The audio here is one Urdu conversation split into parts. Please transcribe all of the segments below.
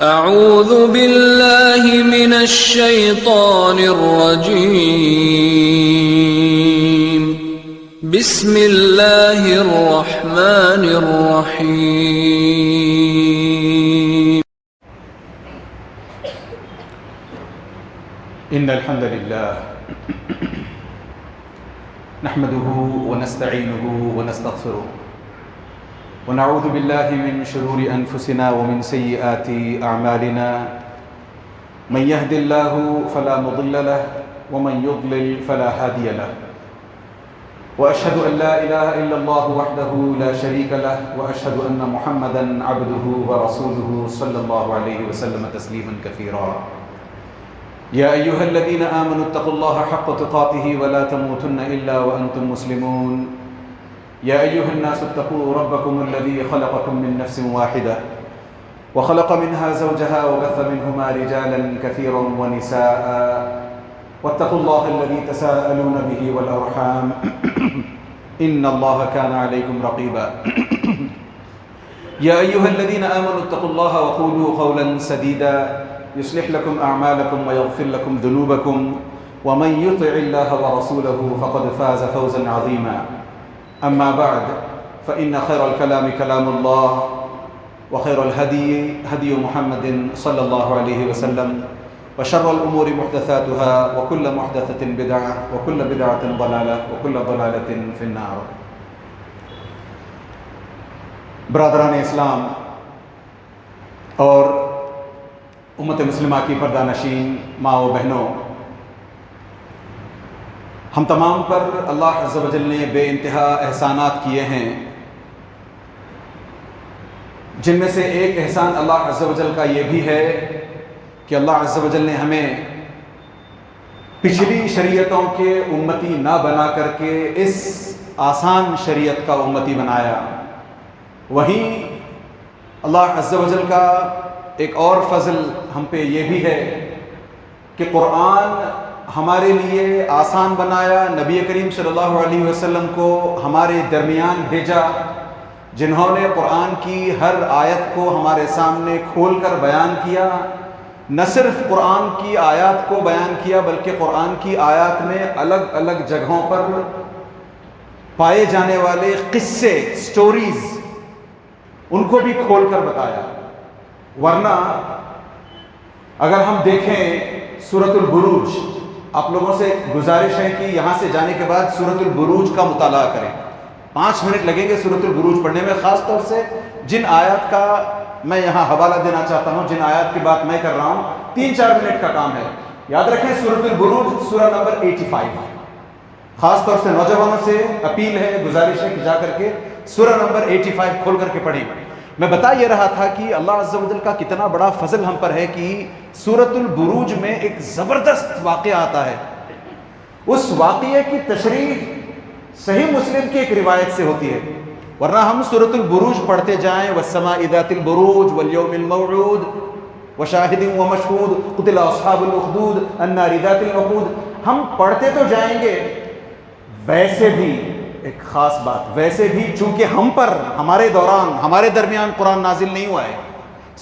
اعوذ باللہ من الشیطان الرجیم بسم اللہ الرحمن الرحیم ان الحمد للہ نحمده ونستعینه ونستغفره ونعوذ بالله من شرور أنفسنا ومن سيئات أعمالنا من يهد الله فلا مضل له ومن يضلل فلا هادي له وأشهد أن لا إله إلا الله وحده لا شريك له وأشهد أن محمدا عبده ورسوله صلى الله عليه وسلم تسليما كثيرا يا أيها الذين آمنوا اتقوا الله حق تقاته ولا تموتن إلا وأنتم مسلمون يا أيها الناس اتقوا ربكم الذي خلقكم من نفس واحدة وخلق منها زوجها وبث منهما رجالا كثيرا ونساء واتقوا الله الذي تساءلون به والأرحام إن الله كان عليكم رقيبا يا أيها الذين آمنوا اتقوا الله وقولوا قولا سديدا يصلح لكم أعمالكم ويغفر لكم ذنوبكم ومن يطع الله ورسوله فقد فاز فوزا عظيما أما بعد فإن خير الكلام كلام الله وخير الهدي هدي محمد صلى الله عليه وسلم وشر الأمور محدثاتها وكل محدثة بدعة وكل بدعة ضلالة وكل ضلالة في النار. برادران اسلام اور امت مسلمہ کی پردہ نشین ماں و بہنوں، ہم تمام پر اللہ عز و جل نے بے انتہا احسانات کیے ہیں، جن میں سے ایک احسان اللہ عز و جل کا یہ بھی ہے کہ اللہ عز و جل نے ہمیں پچھلی شریعتوں کے امتی نہ بنا کر کے اس آسان شریعت کا امتی بنایا. وہیں اللہ عز و جل کا ایک اور فضل ہم پہ یہ بھی ہے کہ قرآن ہمارے لیے آسان بنایا، نبی کریم صلی اللہ علیہ وسلم کو ہمارے درمیان بھیجا، جنہوں نے قرآن کی ہر آیت کو ہمارے سامنے کھول کر بیان کیا. نہ صرف قرآن کی آیات کو بیان کیا بلکہ قرآن کی آیات میں الگ الگ جگہوں پر پائے جانے والے قصے، سٹوریز، ان کو بھی کھول کر بتایا. ورنہ اگر ہم دیکھیں سورۃ البروج، آپ لوگوں سے گزارش ہے کہ یہاں سے جانے کے بعد سورۃ البروج کا مطالعہ کریں. 5 منٹ لگیں گے سورۃ البروج پڑھنے میں، خاص طور سے جن آیات کا میں یہاں حوالہ دینا چاہتا ہوں، جن آیات کی بات میں کر رہا ہوں، 3-4 منٹ کا کام ہے. یاد رکھیں سورۃ البروج سورہ نمبر 85. خاص طور سے نوجوانوں سے اپیل ہے، گزارش ہے کہ جا کر کے سورہ نمبر 85 کھول کر کے پڑھیں. میں بتا یہ رہا تھا کہ اللہ عز و جل کا کتنا بڑا فضل ہم پر ہے کہ سورۃ البروج میں ایک زبردست واقعہ آتا ہے. اس واقعے کی تشریح صحیح مسلم کی ایک روایت سے ہوتی ہے. ورنہ ہم سورۃ البروج پڑھتے جائیں، والسماء ذات البروج واليوم الموعود وشاہد ومشہود قتل اصحاب الاخدود النار ذات الوقود، ہم پڑھتے تو جائیں گے. ویسے بھی ایک خاص بات، ویسے بھی چونکہ ہم پر، ہمارے دوران، ہمارے درمیان قرآن نازل نہیں ہوا ہے،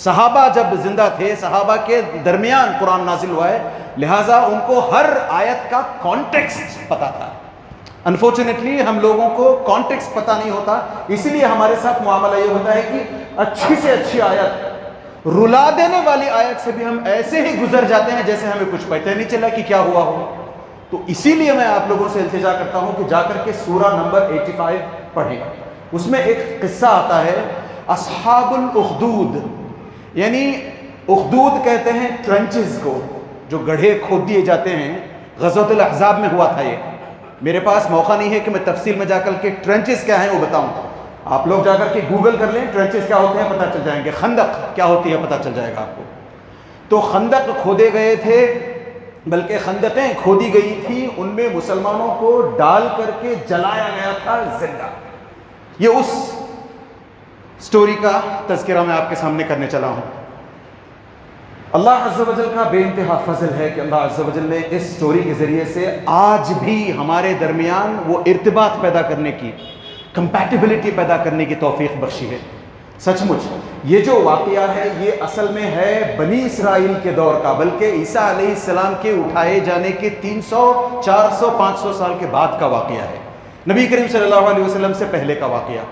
صحابہ جب زندہ تھے، صحابہ کے درمیان قرآن نازل ہوا ہے، لہٰذا ان کو ہر آیت کا کانٹیکسٹ پتہ تھا. انفارچونیٹلی ہم لوگوں کو کانٹیکسٹ پتہ نہیں ہوتا، اسی لیے ہمارے ساتھ معاملہ یہ ہوتا ہے کہ اچھی سے اچھی آیت، رلا دینے والی آیت سے بھی ہم ایسے ہی گزر جاتے ہیں جیسے ہمیں کچھ پتہ نہیں چلا کہ کیا ہوا ہو. تو اسی لیے میں آپ لوگوں سے التجا کرتا ہوں کہ جا کر کے سورہ نمبر 85 پڑھیں. اس میں ایک قصہ آتا ہے اصحاب الاخدود، یعنی اخدود کہتے ہیں ٹرنچز کو، جو گڑھے کھود دیے جاتے ہیں. غزوۃ الاحزاب میں ہوا تھا یہ. میرے پاس موقع نہیں ہے کہ میں تفصیل میں جا کر کے ٹرنچز کیا ہیں وہ بتاؤں. آپ لوگ جا کر کے گوگل کر لیں، ٹرنچز کیا ہوتے ہیں پتہ چل جائیں گے، خندق کیا ہوتی ہے پتہ چل جائے گا آپ کو. تو خندق کھودے گئے تھے، بلکہ خندقیں کھودی گئی تھی، ان میں مسلمانوں کو ڈال کر کے جلایا گیا تھا زندہ. یہ اس سٹوری کا تذکرہ میں آپ کے سامنے کرنے چلا ہوں. اللہ عز و جل کا بے انتہا فضل ہے کہ اللہ عز و جل نے اس سٹوری کے ذریعے سے آج بھی ہمارے درمیان وہ ارتباط پیدا کرنے کی، کمپیٹیبلٹی پیدا کرنے کی توفیق بخشی ہے. سچ مچ یہ جو واقعہ ہے یہ اصل میں ہے بنی اسرائیل کے دور کا، بلکہ عیسیٰ علیہ السلام کے اٹھائے جانے کے 300 400 500 سال کے بعد کا واقعہ ہے، نبی کریم صلی اللہ علیہ وسلم سے پہلے کا واقعہ۔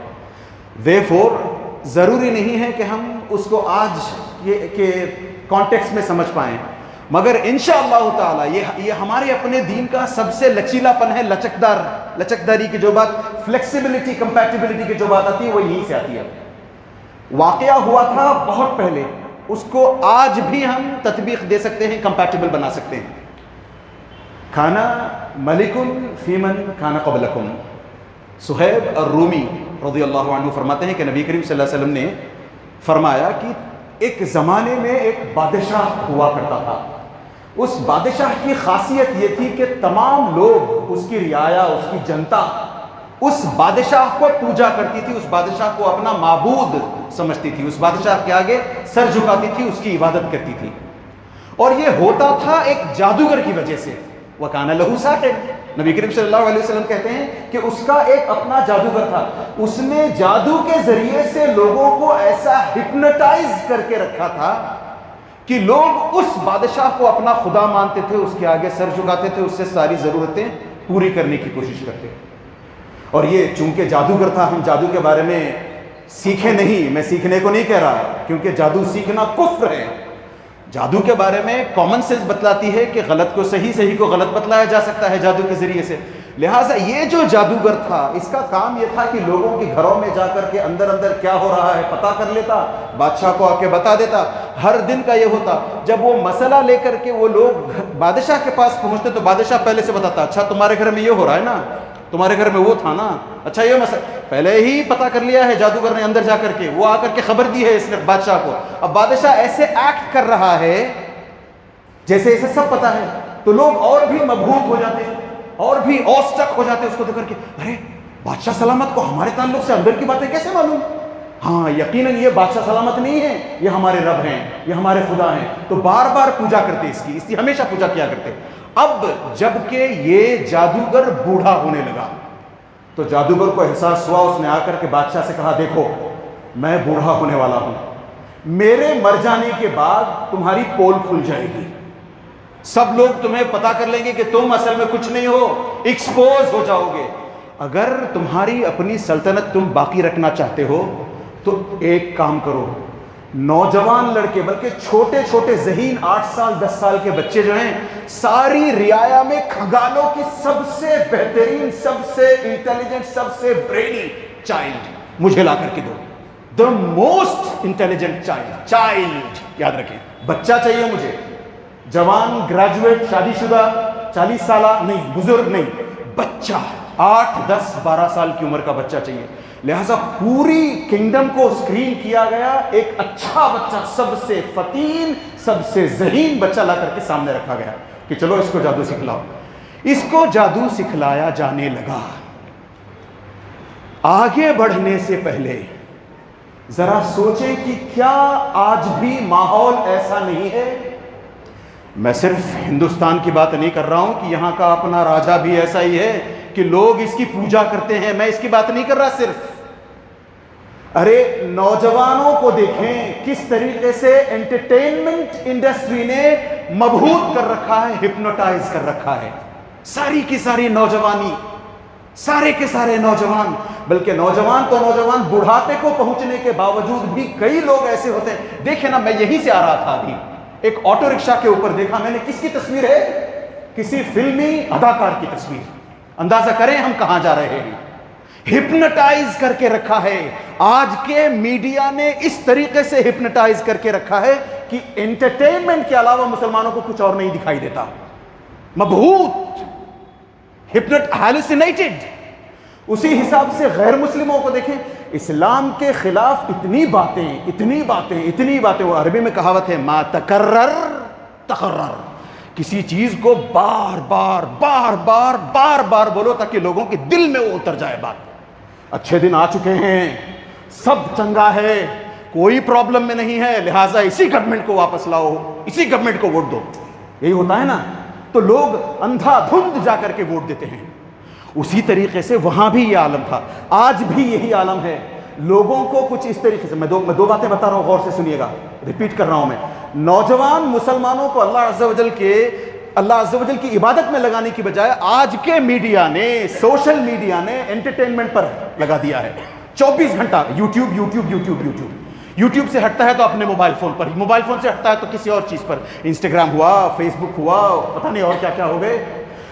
therefore ضروری نہیں ہے کہ ہم اس کو آج کے کانٹیکس میں سمجھ پائیں، مگر انشاءاللہ تعالی یہ ہمارے اپنے دین کا سب سے لچیلا پن ہے، لچکداری کی جو بات، فلیکسیبلٹی، کمپیٹیبلٹی کی جو بات آتی ہے وہ یہیں سے آتی ہے۔ واقعہ ہوا تھا بہت پہلے، اس کو آج بھی ہم تطبیق دے سکتے ہیں، کمپیٹیبل بنا سکتے ہیں۔ کھانا ملکن فیمن کھانا قبلکم، صہیب الرومی رضی اللہ عنہ فرماتے ہیں کہ نبی کریم صلی اللہ علیہ وسلم نے فرمایا کہ ایک زمانے میں ایک بادشاہ ہوا کرتا تھا، اس بادشاہ کی خاصیت یہ تھی کہ تمام لوگ، اس کی رعایا، اس کی جنتا اس بادشاہ کو پوجا کرتی تھی، اس بادشاہ کو اپنا معبود سمجھتی تھی، اس بادشاہ کے آگے سر جھکاتی تھی، اس کی عبادت کرتی تھی، اور یہ ہوتا تھا ایک جادوگر کی وجہ سے۔ وَكَانَ لَهُ سَاحِرٌ، نبی کریم صلی اللہ علیہ وسلم کہتے ہیں کہ اس کا ایک اپنا جادوگر تھا، اس نے جادو کے ذریعے سے لوگوں کو ایسا ہپنوٹائز کر کے رکھا تھا کہ لوگ اس بادشاہ کو اپنا خدا مانتے تھے، اس کے آگے سر جھکاتے تھے، اس سے ساری ضرورتیں پوری کرنے کی کوشش کرتے۔ اور یہ چونکہ جادوگر تھا، ہم جادو کے بارے میں سیکھیں نہیں، میں سیکھنے کو نہیں کہہ رہا کیونکہ جادو سیکھنا کفر ہے، جادو کے بارے میں کامن سینس بتلاتی ہے کہ غلط کو صحیح، صحیح کو غلط بتلایا جا سکتا ہے جادو کے ذریعے سے۔ لہٰذا یہ جو جادوگر تھا اس کا کام یہ تھا کہ لوگوں کے گھروں میں جا کر کے اندر کیا ہو رہا ہے پتہ کر لیتا، بادشاہ کو آ کے بتا دیتا۔ ہر دن کا یہ ہوتا، جب وہ مسئلہ لے کر کے وہ لوگ بادشاہ کے پاس پہنچتے تو بادشاہ پہلے سے بتاتا، اچھا تمہارے گھر میں یہ ہو رہا ہے نا، تمہارے گھر میں وہ تھا نا، اچھا یہ مسئلہ پہلے ہی پتہ کر لیا ہے جادوگر نے، اندر جا کر کے وہ آ کر کے خبر دی ہے اس نے بادشاہ کو۔ اب بادشاہ ایسے ایکٹ کر رہا ہے جیسے اسے سب پتہ ہے، تو لوگ اور بھی مبہوت ہو جاتے ہیں، اور بھی اوسٹک ہو جاتے ہیں اس کو دیکھ کر کے، ارے بادشاہ سلامت کو ہمارے تعلق سے اندر کی باتیں کیسے معلوم؟ ہاں یقیناً یہ بادشاہ سلامت نہیں ہے، یہ ہمارے رب ہیں، یہ ہمارے خدا ہیں، تو بار بار پوجا کرتے اس کی ہمیشہ پوجا کیا کرتے۔ اب جب کہ یہ جادوگر بوڑھا ہونے لگا تو جادوگر کو احساس ہوا، اس نے آ کر کے بادشاہ سے کہا، دیکھو میں بوڑھا ہونے والا ہوں، میرے مر جانے کے بعد تمہاری پول کھل جائے گی، سب لوگ تمہیں پتہ کر لیں گے کہ تم اصل میں کچھ نہیں ہو، ایکسپوز ہو جاؤ گے۔ اگر تمہاری اپنی سلطنت تم باقی رکھنا چاہتے ہو تو ایک کام کرو، نوجوان لڑکے بلکہ چھوٹے چھوٹے ذہین 8 سال 10 سال کے بچے جو ہیں، ساری رعایا میں کھگالوں کی سب سے بہترین، سب سے انٹیلیجنٹ، سب سے برینی چائلڈ مجھے لا کر کے دو، دا موسٹ انٹیلیجنٹ چائلڈ، یاد رکھیں بچہ چاہیے مجھے، جوان گریجویٹ شادی شدہ 40 سالہ نہیں، بزرگ نہیں، بچہ 8 10 12 سال کی عمر کا بچہ چاہیے۔ لہٰذا پوری کنگڈم کو اسکرین کیا گیا، ایک اچھا بچہ، سب سے فتین، سب سے ذہین بچہ لا کر کے سامنے رکھا گیا کہ چلو اس کو جادو سکھلاؤ۔ اس کو جادو سکھلایا جانے لگا۔ آگے بڑھنے سے پہلے ذرا سوچیں کہ کیا آج بھی ماحول ایسا نہیں ہے؟ میں صرف ہندوستان کی بات نہیں کر رہا ہوں کہ یہاں کا اپنا راجا بھی ایسا ہی ہے کہ لوگ اس کی پوجا کرتے ہیں، میں اس کی بات نہیں کر رہا صرف۔ ارے نوجوانوں کو دیکھیں کس طریقے سے انٹرٹینمنٹ انڈسٹری نے مبہوت کر رکھا ہے، ہپنوٹائز کر رکھا ہے، ساری کی ساری نوجوانی، سارے کے سارے نوجوان، بلکہ نوجوان تو نوجوان، بڑھاپے کو پہنچنے کے باوجود بھی کئی لوگ ایسے ہوتے ہیں۔ دیکھیں نا، میں یہیں سے آ رہا تھا ابھی، ایک آٹو رکشہ کے اوپر دیکھا میں نے، کس کی تصویر ہے؟ کسی فلمی اداکار کی تصویر۔ اندازہ کریں ہم کہاں جا رہے ہیں۔ ہپنوٹائز کر کے رکھا ہے، آج کے میڈیا نے اس طریقے سے ہپنوٹائز کر کے رکھا ہے کہ انٹرٹینمنٹ کے علاوہ مسلمانوں کو کچھ اور نہیں دکھائی دیتا، مبہوت، ہیلوسینیٹڈ۔ اسی حساب سے غیر مسلموں کو دیکھیں، اسلام کے خلاف اتنی باتیں، وہ عربی میں کہاوت ہے ما تکرر تقرر، کسی چیز کو بار بار بولو تاکہ لوگوں کے دل میں وہ اتر جائے بات۔ اچھے دن آ چکے ہیں، سب چنگا ہے، کوئی پرابلم میں نہیں ہے، لہٰذا اسی گورنمنٹ کو واپس لاؤ، اسی گورنمنٹ کو ووٹ دو، یہی ہوتا ہے نا، تو لوگ اندھا دھند جا کر کے ووٹ دیتے ہیں۔ اسی طریقے سے وہاں بھی یہ عالم تھا، آج بھی یہی عالم ہے۔ لوگوں کو کچھ اس طریقے سے، میں دو باتیں بتا رہا ہوں، غور سے سنیے گا، ریپیٹ کر رہا ہوں میں. نوجوان مسلمانوں کو اللہ عز و جل کی عبادت میں لگانے کی بجائے آج کے میڈیا نے، سوشل میڈیا نے انٹرٹینمنٹ پر لگا دیا ہے. 24 گھنٹہ یوٹیوب سے ہٹتا ہے تو اپنے موبائل فون پر، موبائل فون سے ہٹتا ہے تو کسی اور چیز پر، انسٹاگرام ہوا، فیس بک ہوا، پتہ نہیں اور کیا کیا ہو گئے.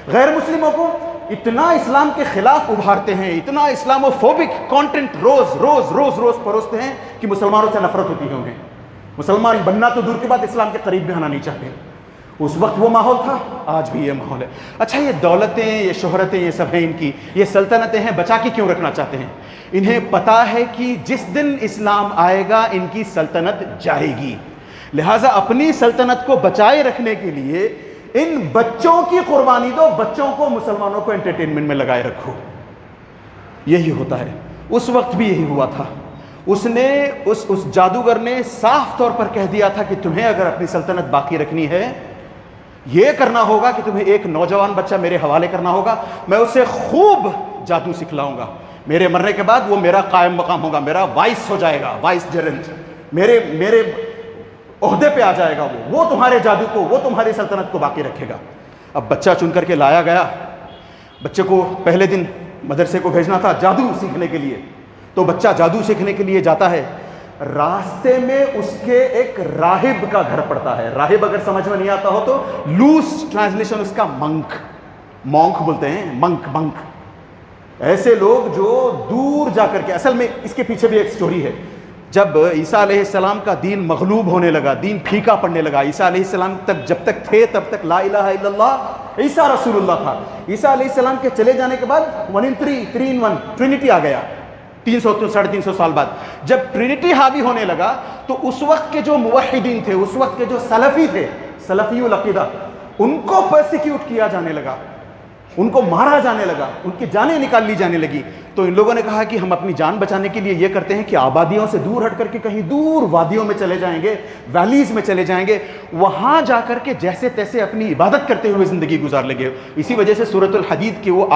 غیر مسلموں کو اتنا اسلام کے خلاف ابھارتے ہیں، اتنا اسلامو فوبک کانٹینٹ روز پروستے ہیں کہ مسلمانوں سے نفرت ہوتی ہے انہیں. مسلمان بننا تو دور کے بعد اسلام کے قریب بھی آنا نہیں چاہتے. اس وقت وہ ماحول تھا، آج بھی یہ ماحول ہے. اچھا یہ دولتیں، یہ شہرتیں، یہ سب ہیں ان کی، یہ سلطنتیں ہیں، بچا کے کیوں رکھنا چاہتے ہیں؟ انہیں پتا ہے کہ جس دن اسلام آئے گا ان کی سلطنت جائے گی، لہٰذا اپنی سلطنت کو بچائے رکھنے کے لیے ان بچوں کی قربانی دو، بچوں کو، مسلمانوں کو انٹرٹینمنٹ میں لگائے رکھو. یہی ہوتا ہے. اس وقت بھی یہی ہوا تھا. اس جادوگر نے صاف طور پر کہہ دیا تھا کہ تمہیں اگر اپنی سلطنت باقی رکھنی ہے، یہ کرنا ہوگا کہ تمہیں ایک نوجوان بچہ میرے حوالے کرنا ہوگا، میں اسے خوب جادو سکھلاؤں گا، میرے مرنے کے بعد وہ میرا قائم مقام ہوگا، میرا وائس ہو جائے گا، وائس جرنٹ، میرے عہدے پہ آ جائے گا، وہ تمہارے جادو کو، وہ تمہاری سلطنت کو باقی رکھے گا. اب بچہ چن کر کے لایا گیا. بچے کو پہلے دن مدرسے کو بھیجنا تھا جادو سیکھنے کے لیے، تو بچہ جادو سیکھنے کے لیے جاتا ہے. راستے میں اس کے ایک راہب کا گھر پڑتا ہے. راہب اگر سمجھ میں نہیں آتا ہو تو لوس ٹرانسلیشن اس کا مونک بولتے ہیں، منک. ایسے لوگ جو دور جا کر کے، اصل میں اس کے پیچھے بھی ایک سٹوری ہے. جب عیسیٰ علیہ السلام کا دین مغلوب ہونے لگا، دین پھیکا پڑنے لگا، عیسیٰ علیہ السلام جب تک تھے تب تک لا الہ الا اللہ عیسیٰ رسول اللہ تھا. عیسیٰ علیہ السلام کے چلے جانے کے بعد 1 in 3 3 in 1 ٹرینٹی آ گیا. 300-350 سال بعد جب ٹرینٹی حاوی ہونے لگا تو اس وقت کے جو موحدین تھے، اس وقت کے جو سلفی تھے، سلفی العقیدہ، ان کو پرسیکیوٹ کیا جانے لگا، ان کو مارا جانے لگا، ان کی جانیں نکال لی جانے لگی. تو ان لوگوں نے کہا کہ ہم اپنی جان بچانے کے لیے یہ کرتے ہیں کہ آبادیوں سے دور ہٹ کر کے کہیں دور وادیوں میں چلے جائیں گے، ویلیز میں چلے جائیں گے، وہاں جا کر کے جیسے تیسے اپنی عبادت کرتے ہوئے زندگی گزار لیں گے. اسی وجہ سے سورۃ الحدید کے وہ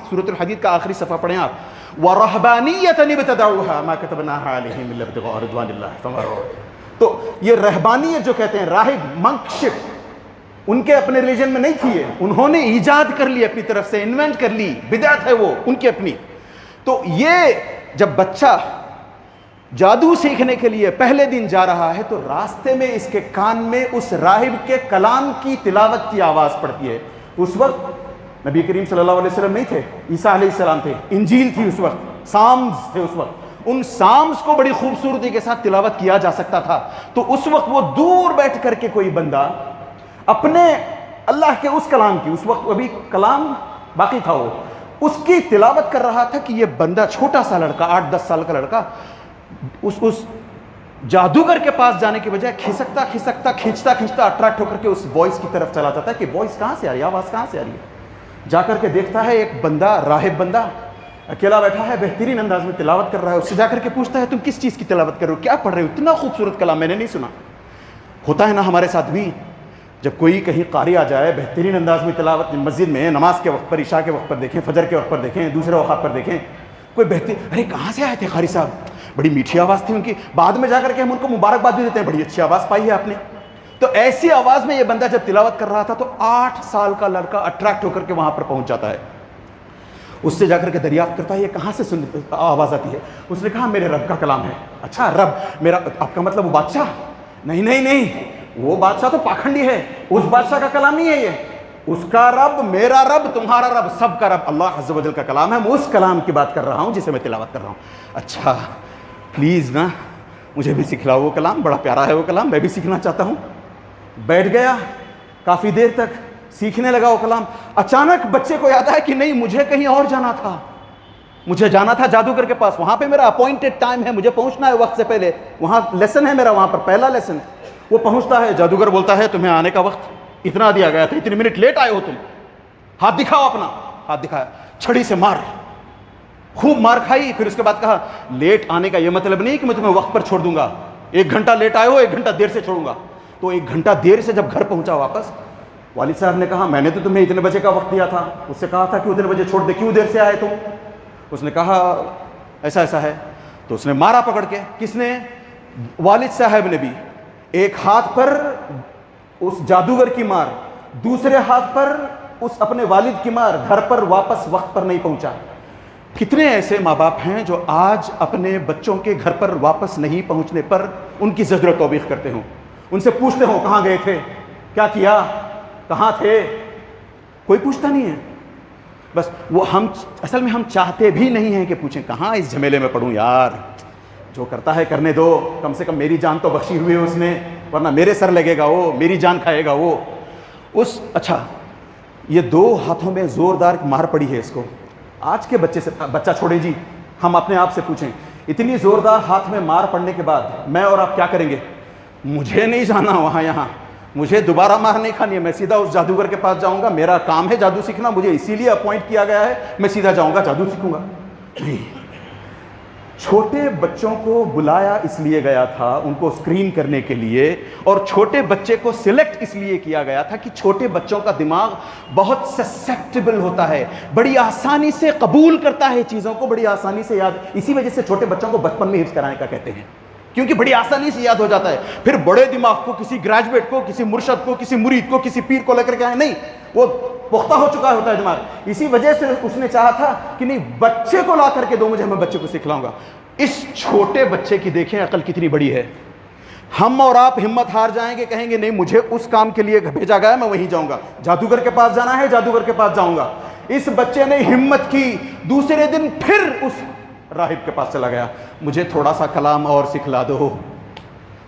سورۃ الحدید کا آخری صفحہ پڑھیں آپ. وَرَهْبَانِيَّةً ابْتَدَعُوهَا مَا كَتَبْنَاهَا عَلَيْهِمْ إِلَّا ابْتِغَاءَ رِضْوَانِ اللَّهِ فَمَا رَأَوْهَا. تو یہ رہبانیت جو کہتے ہیں، راہب، منکشپ، ان کے اپنے ریلیجن میں نہیں تھی، انہوں نے ایجاد کر لی، اپنی طرف سے انوینٹ کر لی، بدعت ہے وہ ان کی اپنی. تو یہ جب بچہ جادو سیکھنے کے لیے پہلے دن جا رہا ہے تو راستے میں اس کے کان میں اس راہب کے کلام کی تلاوت کی آواز پڑتی ہے. اس وقت نبی کریم صلی اللہ علیہ وسلم نہیں تھے، عیسیٰ علیہ السلام تھے، انجیل تھی اس وقت، سامز تھے اس وقت. ان سامز کو بڑی خوبصورتی کے ساتھ تلاوت کیا جا سکتا تھا. تو اس وقت وہ دور بیٹھ کر کے کوئی بندہ اپنے اللہ کے اس کلام کی، اس وقت ابھی کلام باقی تھا، وہ اس کی تلاوت کر رہا تھا کہ یہ بندہ، چھوٹا سا لڑکا، 8-10 سال کا لڑکا، اس جادوگر کے پاس جانے کے بجائے کھینچتا اٹریکٹ ہو کر کے اس وائس کی طرف چلا جاتا ہے کہ وائس کہاں سے آ رہی ہے، آواز کہاں سے آ رہی ہے. جا کر کے دیکھتا ہے ایک بندہ، راہب بندہ اکیلا بیٹھا ہے، بہترین انداز میں تلاوت کر رہا ہے. اس سے جا کر کے پوچھتا ہے تم کس چیز کی تلاوت کر رہے ہو، کیا پڑھ رہے ہو، اتنا خوبصورت کلام میں نے نہیں سنا. ہوتا ہے نا ہمارے ساتھ بھی، جب کوئی کہیں قاری آ جائے، بہترین انداز میں تلاوت، مسجد میں نماز کے وقت پر، عشاء کے وقت پر دیکھیں، فجر کے وقت پر دیکھیں، دوسرے اوقات پر دیکھیں، کوئی بہترین، ارے کہاں سے آئے تھے قاری صاحب، بڑی میٹھی آواز تھی ان کی. بعد میں جا کر کے ہم ان کو مبارکباد بھی دیتے ہیں، بڑی اچھی آواز پائی ہے آپ نے. تو ایسی آواز میں یہ بندہ جب تلاوت کر رہا تھا تو 8 سال کا لڑکا اٹریکٹ ہو کر کے وہاں پر پہنچ جاتا ہے. اس سے جا کر کے دریافت کرتا ہے یہ کہاں سے آواز آتی ہے. اس نے کہا میرے رب کا کلام ہے. اچھا رب میرا، آپ کا مطلب وہ بادشاہ؟ نہیں، وہ بادشاہ تو پاکھنڈی ہے، اس بادشاہ کا کلام نہیں ہے یہ. اس کا رب، میرا رب، تمہارا رب، سب کا رب اللہ عز و جل کا کلام ہے. میں اس کلام کی بات کر رہا ہوں جسے میں تلاوت کر رہا ہوں. اچھا پلیز نا مجھے بھی سکھلاؤ وہ کلام، بڑا پیارا ہے وہ کلام، میں بھی سیکھنا چاہتا ہوں. بیٹھ گیا، کافی دیر تک سیکھنے لگا وہ کلام. اچانک بچے کو یاد آیا کہ نہیں، مجھے کہیں اور جانا تھا، مجھے جانا تھا جادوگر کے پاس، وہاں پہ میرا اپوائنٹڈ ٹائم ہے، مجھے پہنچنا ہے وقت سے پہلے، وہاں لیسن ہے میرا، وہاں پر پہلا لیسن. وہ پہنچتا ہے، جادوگر بولتا ہے تمہیں آنے کا وقت اتنا دیا گیا تھا، اتنے منٹ لیٹ آئے ہو تم، ہاتھ دکھاؤ اپنا. ہاتھ دکھایا، چھڑی سے مار، خوب مار کھائی. پھر اس کے بعد کہا لیٹ آنے کا یہ مطلب نہیں کہ میں تمہیں وقت پر چھوڑ دوں گا، 1 گھنٹہ لیٹ آئے ہو 1 گھنٹہ دیر سے چھوڑوں گا. تو 1 گھنٹہ دیر سے جب گھر پہنچا واپس، والد صاحب نے کہا میں نے تو تمہیں اتنے بجے کا وقت دیا تھا، اس سے کہا تھا کہ اتنے بجے چھوڑ دے، کیوں دیر سے آئے تم؟ اس نے کہا ایسا ہے. تو اس نے مارا پکڑ کے. کس نے؟ والد صاحب نے بھی. ایک ہاتھ پر اس جادوگر کی مار, دوسرے ہاتھ پر اس اپنے والد کی مار, گھر پر واپس وقت پر نہیں پہنچا. کتنے ایسے ماں باپ ہیں جو آج اپنے بچوں کے گھر پر واپس نہیں پہنچنے پر ان کی زجر و توبیخ کرتے ہوں, ان سے پوچھتے ہوں کہاں گئے تھے, کیا کیا, کہاں تھے؟ کوئی پوچھتا نہیں ہے. بس وہ اصل میں ہم چاہتے بھی نہیں ہیں کہ پوچھیں کہاں اس جھمیلے میں پڑوں یار, جو کرتا ہے کرنے دو, کم سے کم میری جان تو بخشی ہوئی ہے اس نے, ورنہ میرے سر لگے گا وہ, میری جان کھائے گا وہ. اچھا یہ 2 ہاتھوں میں زوردار مار پڑی ہے اس کو. آج کے بچہ چھوڑیں جی, ہم اپنے آپ سے پوچھیں, اتنی زوردار ہاتھ میں مار پڑنے کے بعد میں اور آپ کیا کریں گے؟ مجھے نہیں جانا وہاں یہاں, مجھے دوبارہ مار نہیں کھانی ہے, میں سیدھا اس جادوگر کے پاس جاؤں گا, میرا کام ہے جادو سیکھنا, مجھے اسی لیے اپوائنٹ کیا گیا ہے, میں سیدھا جاؤں گا جادو سیکھوں گا. نہیں, چھوٹے بچوں کو بلایا اس لیے گیا تھا ان کو اسکرین کرنے کے لیے, اور چھوٹے بچے کو سلیکٹ اس لیے کیا گیا تھا کہ چھوٹے بچوں کا دماغ بہت سسیپٹیبل ہوتا ہے, بڑی آسانی سے قبول کرتا ہے چیزوں کو, بڑی آسانی سے یاد. اسی وجہ سے چھوٹے بچوں کو بچپن میں حفظ کرانے کا کہتے ہیں, کیونکہ بڑی آسانی سے یاد ہو جاتا ہے. پھر بڑے دماغ کو کسی گریجویٹ کو, کسی مرشد کو, کسی مرید کو, کسی پیر کو لے کر کے آئے نہیں, وہ پختہ ہو چکا ہوتا ہے دماغ. اسی وجہ سے اس نے چاہا تھا کہ نہیں بچے کو لا کر کے دو مجھے, میں بچے کو سکھلاؤں گا. اس چھوٹے بچے کی دیکھیں عقل کتنی بڑی ہے. ہم اور آپ ہمت ہار جائیں گے, کہیں گے نہیں مجھے اس کام کے لیے بھیجا گیا ہے, میں وہیں جاؤں گا, جادوگر کے پاس جانا ہے, جادوگر کے پاس جاؤں گا. اس بچے نے ہمت کی, دوسرے دن پھر اس راہب کے پاس چلا گیا, مجھے تھوڑا سا کلام اور سکھلا دو,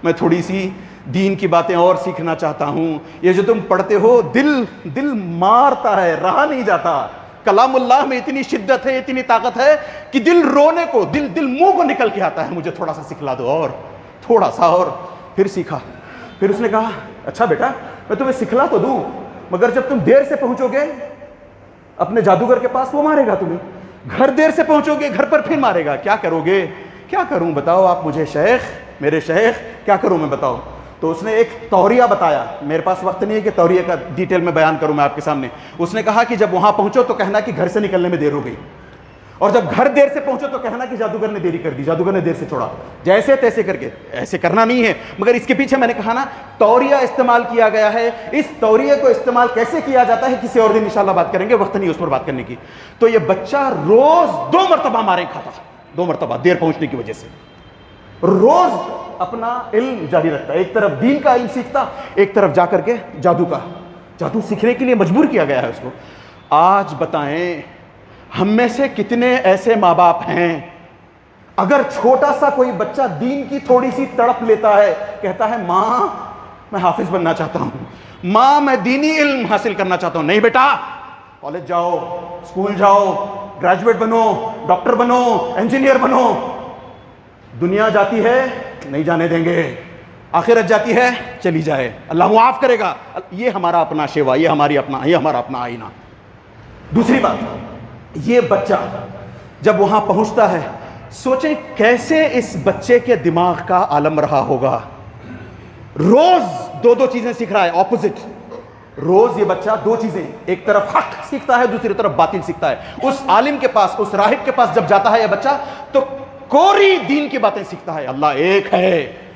میں تھوڑی سی دین کی باتیں اور سیکھنا چاہتا ہوں. یہ جو تم پڑھتے ہو دل مارتا ہے, رہا نہیں جاتا. کلام اللہ میں اتنی شدت ہے, اتنی طاقت ہے کہ دل رونے کو, دل منہ کو نکل کے آتا ہے, مجھے تھوڑا سا سکھلا دو اور تھوڑا سا. اور پھر سیکھا. پھر اس نے کہا اچھا بیٹا میں تمہیں سکھلا تو دوں, مگر جب تم دیر سے پہنچو گے اپنے جادوگر کے پاس وہ مارے گا تمہیں. گھر دیر سے پہنچو گے, گھر پر پھر مارے گا. کیا کرو گے؟ کیا کروں بتاؤ آپ مجھے شیخ, میرے شیخ, کیا کروں میں بتاؤ. تو اس نے ایک توریہ بتایا, میرے پاس وقت نہیں ہے کہ توریہ کا ڈیٹیل میں بیان کروں میں آپ کے سامنے. اس نے کہا کہ جب وہاں پہنچو تو کہنا کہ گھر سے نکلنے میں دیر ہو گئی, اور جب گھر دیر سے پہنچو تو کہنا کہ جادوگر نے دیری کر دی, جادوگر نے دیر سے چھوڑا. جیسے تیسے کر کے, ایسے کرنا نہیں ہے, مگر اس کے پیچھے میں نے کہا نا توریہ استعمال کیا گیا ہے. اس توریہ کو استعمال کیسے کیا جاتا ہے کسی اور دن انشاءاللہ بات کریں گے, وقت نہیں اس پر بات کرنے کی. تو یہ بچہ روز 2 مرتبہ مارے کھاتا, 2 مرتبہ دیر پہنچنے کی وجہ سے. روز اپنا علم جاری رکھتا, ایک طرف دین کا علم سیکھتا, ایک طرف جا کر کے جادو سیکھنے کے لیے مجبور کیا گیا ہے اس کو. آج بتائیں ہم میں سے کتنے ایسے ماں باپ ہیں, اگر چھوٹا سا کوئی بچہ دین کی تھوڑی سی تڑپ لیتا ہے, کہتا ہے ماں میں حافظ بننا چاہتا ہوں, ماں میں دینی علم حاصل کرنا چاہتا ہوں. نہیں بیٹا, کالج جاؤ, اسکول جاؤ, گریجویٹ بنو, ڈاکٹر بنو, انجینئر بنو. دنیا جاتی ہے نہیں جانے دیں گے, آخرت جاتی ہے چلی جائے, اللہ معاف کرے گا. یہ ہمارا اپنا شیوا, یہ ہمارا اپنا آئینہ. دوسری بات, یہ بچہ جب وہاں پہنچتا ہے, سوچیں کیسے اس بچے کے دماغ کا عالم رہا ہوگا. روز 2 چیزیں سیکھ رہا ہے, اپوزٹ. روز یہ بچہ 2 چیزیں, ایک طرف حق سیکھتا ہے, دوسری طرف باطل سیکھتا ہے. اس عالم کے پاس, اس راہب کے پاس جب جاتا ہے یہ بچہ تو کوری دین کی باتیں سیکھتا ہے. اللہ ایک ہے,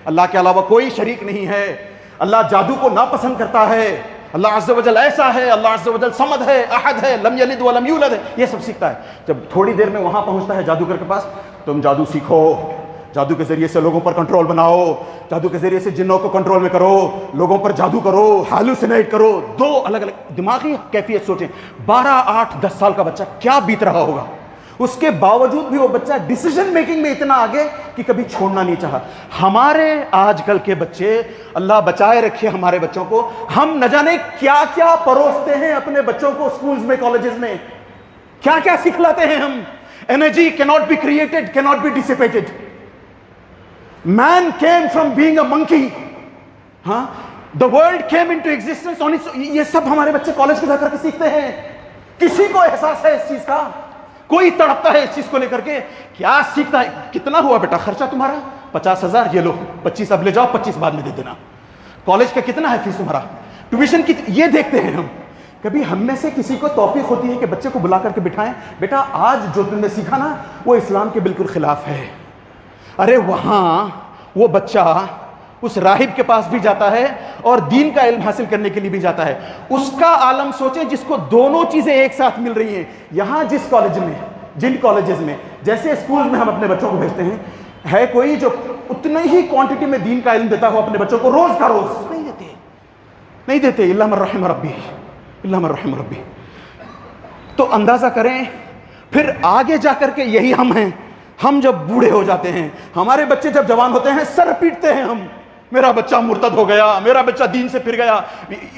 اللہ کے علاوہ کوئی شریک نہیں ہے, اللہ جادو کو ناپسند کرتا ہے, اللہ عز و جل ایسا ہے, اللہ عز و جل صمد ہے, احد ہے, لم یلد ولم یولد ہے, یہ سب سیکھتا ہے. جب تھوڑی دیر میں وہاں پہنچتا ہے جادوگر کے پاس, تم جادو سیکھو, جادو کے ذریعے سے لوگوں پر کنٹرول بناؤ, جادو کے ذریعے سے جنوں کو کنٹرول میں کرو, لوگوں پر جادو کرو, ہیلوسینیٹ کرو. 2 الگ الگ دماغی کیفیت سوچیں. 12, 8, 10 سال کا بچہ کیا بیت رہا ہوگا. اس کے باوجود بھی وہ بچہ ڈیسیژن میکنگ میں اتنا آگے کہ کبھی چھوڑنا نہیں چاہا. ہمارے آج کل کے بچے, اللہ بچائے رکھے ہمارے بچوں کو, ہم نہ جانے کیا کیا پروستے ہیں اپنے بچوں کو اسکولز میں, کالجز میں, کیا کیا سکھلاتے ہیں ہم. Energy cannot be created, cannot be dissipated. Man came from being a monkey. ہاں, the world came into existence on its. یہ سب ہمارے بچے کالج کو جا کر کے سیکھتے ہیں. کسی کو احساس ہے اس چیز کا؟ کوئی تڑپتا ہے اس چیز کو لے کر کے؟ کیا سیکھتا ہے؟ کتنا ہوا بیٹا خرچہ تمہارا؟ 50,000, یہ لو 25 اب لے جاؤ, 25 بعد میں دے دینا. کالج کا کتنا ہے فیس تمہارا؟ ٹیوشن کی, یہ دیکھتے ہیں ہم. کبھی ہم میں سے کسی کو توفیق ہوتی ہے کہ بچے کو بلا کر کے بٹھائیں, بیٹا آج جو تم نے سیکھا نا وہ اسلام کے بالکل خلاف ہے, ارے وہاں وہ بچہ اس راہب کے پاس بھی جاتا ہے اور دین کا علم حاصل کرنے کے لیے بھی جاتا ہے. اس کا عالم سوچیں جس کو دونوں چیزیں ایک ساتھ مل رہی ہیں. یہاں جس کالج میں، جن کالجز میں، جیسے اسکول میں ہم اپنے بچوں کو بھیجتے ہیں، ہے کوئی جو اتنے ہی کوانٹٹی میں دین کا علم دیتا ہو اپنے بچوں کو روز کا روز؟ نہیں دیتے. الا من رحم ربی، الا من رحم ربی. تو اندازہ کریں پھر آگے جا کر کے یہی ہم ہیں. ہم جب بوڑھے ہو جاتے ہیں، ہمارے بچے جب جوان ہوتے ہیں، سر پیٹتے ہیں ہم، میرا بچہ مرتد ہو گیا، میرا بچہ دین سے پھر گیا.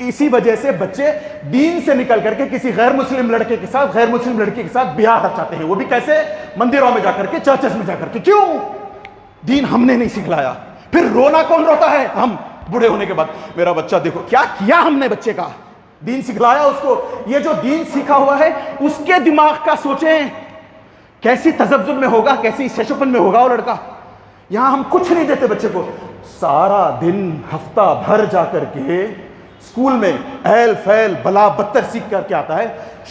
اسی وجہ سے بچے دین سے نکل کر کے کسی غیر مسلم لڑکے کے ساتھ، غیر مسلم لڑکی کے ساتھ بیاہ رچاتے ہیں. وہ بھی کیسے؟ مندروں میں جا کر کے، چرچز میں جا کر کے. کیوں؟ دین ہم نے نہیں سکھلایا. پھر رونا کون روتا ہے؟ ہم بوڑھے ہونے کے بعد. میرا بچہ دیکھو کیا کیا ہم نے بچے کا، دین سکھلایا اس کو. یہ جو دین سیکھا ہوا ہے اس کے دماغ کا سوچیں کیسی تذبذب میں ہوگا، کیسی ششپن میں ہوگا وہ لڑکا. یہاں ہم کچھ نہیں دیتے بچے کو. سارا دن ہفتہ بھر جا کر کے اسکول میں ایل فیل بلا بدتر سیکھ کر کے آتا ہے.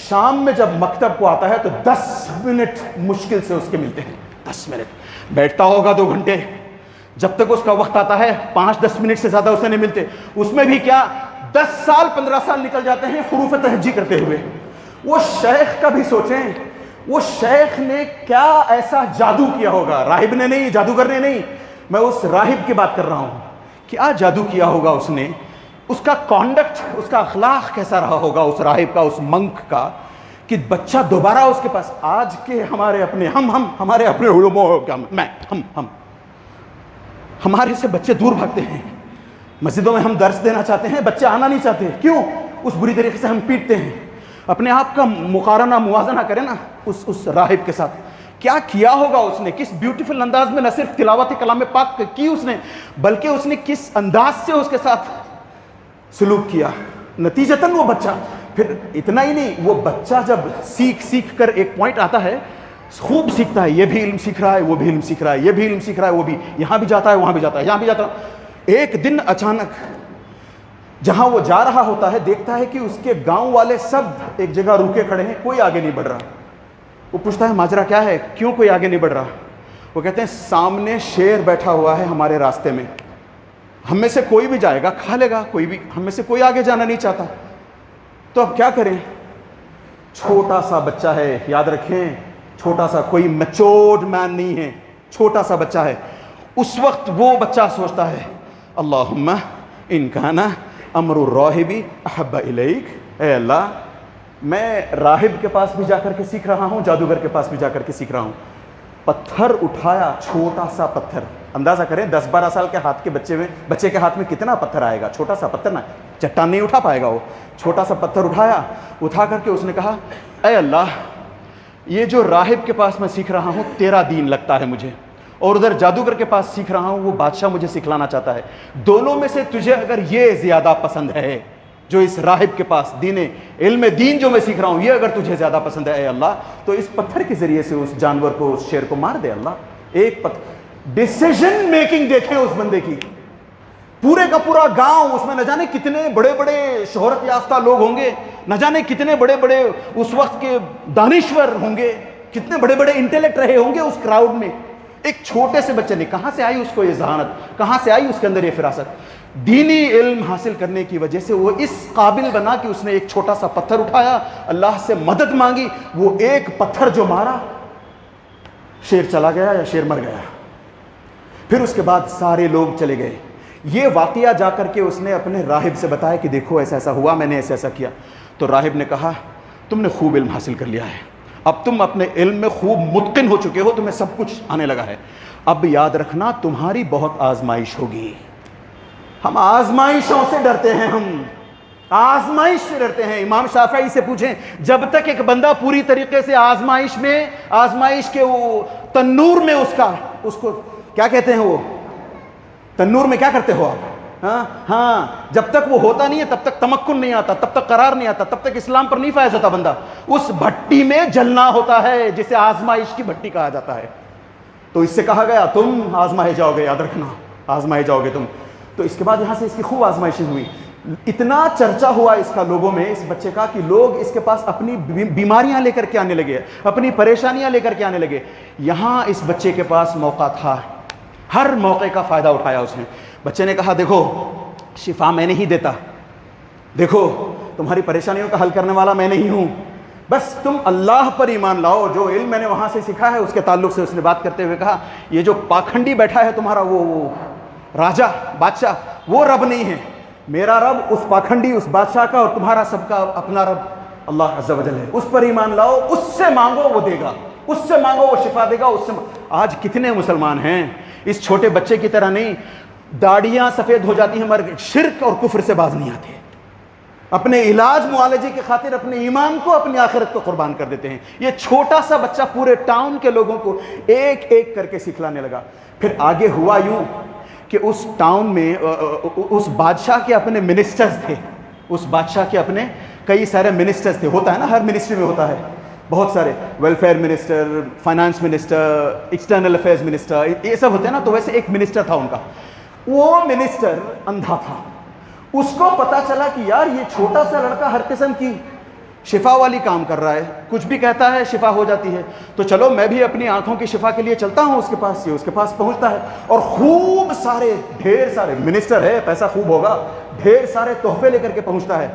شام میں جب مکتب کو آتا ہے تو 10 منٹ مشکل سے اس کے ملتے ہیں. 10 منٹ بیٹھتا ہوگا 2 گھنٹے. جب تک اس کا وقت آتا ہے 5-10 منٹ سے زیادہ اسے نہیں ملتے. اس میں بھی کیا 10 سال 15 سال نکل جاتے ہیں حروف تہجی کرتے ہوئے. وہ شیخ کا بھی سوچیں، وہ شیخ نے کیا ایسا جادو کیا ہوگا. راہب نے نہیں، جادوگر نے نہیں، میں اس راہب کی بات کر رہا ہوں. کیا جادو کیا ہوگا اس نے، اس کا کانڈکٹ، اس کا اخلاق کیسا رہا ہوگا اس راہب کا، اس منک کا، کہ بچہ دوبارہ اس کے پاس. آج کے ہمارے اپنے ہمارے اپنے علماء ہمارے سے بچے دور بھاگتے ہیں. مسجدوں میں ہم درس دینا چاہتے ہیں، بچے آنا نہیں چاہتے. کیوں؟ اس بری طریقے سے ہم پیٹتے ہیں. اپنے آپ کا مقارنہ موازنہ کریں نا اس راہب کے ساتھ. کیا کیا ہوگا اس نے، کس بیوٹیفل انداز میں نہ صرف تلاوت کلام پاک کی اس نے، بلکہ اس نے کس انداز سے اس کے ساتھ سلوک کیا. نتیجتاً وہ بچہ پھر اتنا ہی نہیں، وہ بچہ جب سیکھ کر ایک پوائنٹ آتا ہے، خوب سیکھتا ہے. یہ بھی علم سیکھ رہا ہے، وہ بھی علم سیکھ رہا ہے، یہ بھی علم سیکھ رہا ہے، وہ بھی یہاں بھی جاتا ہے، وہاں بھی جاتا ہے، یہاں بھی جاتا ہے. ایک دن اچانک جہاں وہ جا رہا ہوتا ہے دیکھتا ہے کہ اس کے گاؤں والے سب ایک جگہ روکے کھڑے ہیں، کوئی آگے نہیں بڑھ رہا. وہ پوچھتا ہے ماجرا کیا ہے، کیوں کوئی آگے نہیں بڑھ رہا؟ وہ کہتے ہیں سامنے شیر بیٹھا ہوا ہے ہمارے راستے میں، ہم میں سے کوئی بھی جائے گا کھا لے گا، کوئی بھی، ہم میں سے کوئی آگے جانا نہیں چاہتا. تو اب کیا کریں؟ چھوٹا سا بچہ ہے، یاد رکھیں، چھوٹا سا، کوئی میچورڈ مین نہیں ہے، چھوٹا سا بچہ ہے. اس وقت وہ بچہ سوچتا ہے اللہم ان کان امر الراہب احب الیک، اے اللہ میں راہب کے پاس بھی جا کر کے سیکھ رہا ہوں، جادوگر کے پاس بھی جا کر کے سیکھ رہا ہوں. پتھر اٹھایا، چھوٹا سا پتھر. اندازہ کریں 10-12 سال کے ہاتھ کے بچے کے ہاتھ میں کتنا پتھر آئے گا. چھوٹا سا پتھر، نا چٹان نہیں اٹھا پائے گا وہ. چھوٹا سا پتھر اٹھایا، اٹھا کر کے اس نے کہا اے اللہ یہ جو راہب کے پاس میں سیکھ رہا ہوں تیرا دین لگتا ہے مجھے، اور ادھر جادوگر کے پاس سیکھ رہا ہوں وہ بادشاہ مجھے سکھلانا چاہتا ہے. دونوں میں سے تجھے اگر یہ زیادہ پسند ہے، جو اس راہب کے پاس علم دین جو میں سیکھ رہا ہوں، یہ اگر تجھے زیادہ پسند ہے اے اللہ، تو اس پتھر کے ذریعے سے اس جانور کو، اس شیر کو مار دے اللہ. ایک ڈیسیژن میکنگ دیکھیں اس بندے کی. پورے کا پورا گاؤں، اس میں نہ جانے کتنے بڑے بڑے شہرت یافتہ لوگ ہوں گے، نہ جانے کتنے بڑے بڑے اس وقت کے دانشور ہوں گے، کتنے بڑے بڑے انٹیلیکٹ رہے ہوں گے اس کراؤڈ میں. ایک چھوٹے سے بچے نے کہاں سے آئی اس کو یہ ذہانت، کہاں سے آئی اس کے اندر یہ فراست؟ دینی علم حاصل کرنے کی وجہ سے وہ اس قابل بنا کہ اس نے ایک چھوٹا سا پتھر اٹھایا، اللہ سے مدد مانگی. وہ ایک پتھر جو مارا، شیر چلا گیا یا شیر مر گیا. پھر اس کے بعد سارے لوگ چلے گئے. یہ واقعہ جا کر کے اس نے اپنے راہب سے بتایا کہ دیکھو ایسا ایسا ہوا، میں نے ایسا ایسا کیا. تو راہب نے کہا تم نے خوب علم حاصل کر لیا ہے، اب تم اپنے علم میں خوب متقن ہو چکے ہو، تمہیں سب کچھ آنے لگا ہے. اب یاد رکھنا تمہاری بہت آزمائش ہوگی. ہم آزمائشوں سے ڈرتے ہیں، ہم آزمائش سے ڈرتے ہیں. امام شافعی سے پوچھیں، جب تک ایک بندہ پوری طریقے سے آزمائش کے وہ تنور میں اس کو کیا کہتے ہیں، وہ تنور میں کیا کرتے ہو آپ؟ ہاں جب تک وہ ہوتا نہیں ہے تب تک تمکن نہیں آتا، تب تک قرار نہیں آتا، تب تک اسلام پر نہیں فائز ہوتا بندہ. اس بھٹی میں جلنا ہوتا ہے جسے آزمائش کی بھٹی کہا جاتا ہے. تو اس سے کہا گیا تم آزمائے جاؤ گے، یاد رکھنا آزمائے جاؤ گے تم. تو اس کے بعد یہاں سے اس کی خوب آزمائشیں ہوئی. اتنا چرچا ہوا اس کا لوگوں میں، اس بچے کا، کہ لوگ اس کے پاس اپنی بیماریاں لے کر کے آنے لگے، اپنی پریشانیاں لے کر کے آنے لگے. یہاں اس بچے کے پاس موقع تھا ہر موقع کا فائدہ اٹھایا اس نے. بچے نے کہا دیکھو شفا میں نہیں دیتا, دیکھو تمہاری پریشانیوں کا حل کرنے والا میں نہیں ہوں, بس تم اللہ پر ایمان لاؤ. جو علم میں نے وہاں سے سیکھا ہے اس کے تعلق سے اس نے بات کرتے ہوئے کہا یہ جو پاکھنڈی بیٹھا ہے تمہارا وہ راجا بادشاہ, وہ رب نہیں ہے. میرا رب اس پاکھنڈی اس بادشاہ کا اور تمہارا سب کا اپنا رب اللہ عز و جل ہے. اس پر ایمان لاؤ, اس سے مانگو وہ دے گا, اس سے مانگو وہ شفا دے گا. اس سے آج کتنے مسلمان ہیں اس چھوٹے بچے کی طرح نہیں, داڑیاں سفید ہو جاتی ہیں مگر شرک اور کفر سے باز نہیں آتے, اپنے علاج معالجے کی خاطر اپنے ایمان کو اپنی آخرت کو قربان کر دیتے ہیں. یہ چھوٹا سا بچہ پورے ٹاؤن کے لوگوں کو ایک ایک کر کے سکھلانے لگا. پھر آگے ہوا یوں کہ اس ٹاؤن میں اس بادشاہ کے اپنے منسٹرز تھے, اس بادشاہ کے اپنے کئی سارے منسٹرز تھے. ہوتا ہے نا ہر منسٹری میں ہوتا ہے بہت سارے, welfare minister, finance minister, external affairs minister, یہ سب ہوتے ہیں نا. تو ویسے ایک منسٹر تھا ان کا, وہ منسٹر اندھا تھا. اس کو پتا چلا کہ یار یہ چھوٹا سا لڑکا ہر قسم کی شفا والی کام کر رہا ہے, کچھ بھی کہتا ہے شفا ہو جاتی ہے, تو چلو میں بھی اپنی آنکھوں کی شفا کے لیے چلتا ہوں اس کے پاس. یہ اس کے پاس پہنچتا ہے اور خوب سارے ڈھیر سارے, منسٹر ہے پیسہ خوب ہوگا, ڈھیر سارے تحفے لے کر کے پہنچتا ہے.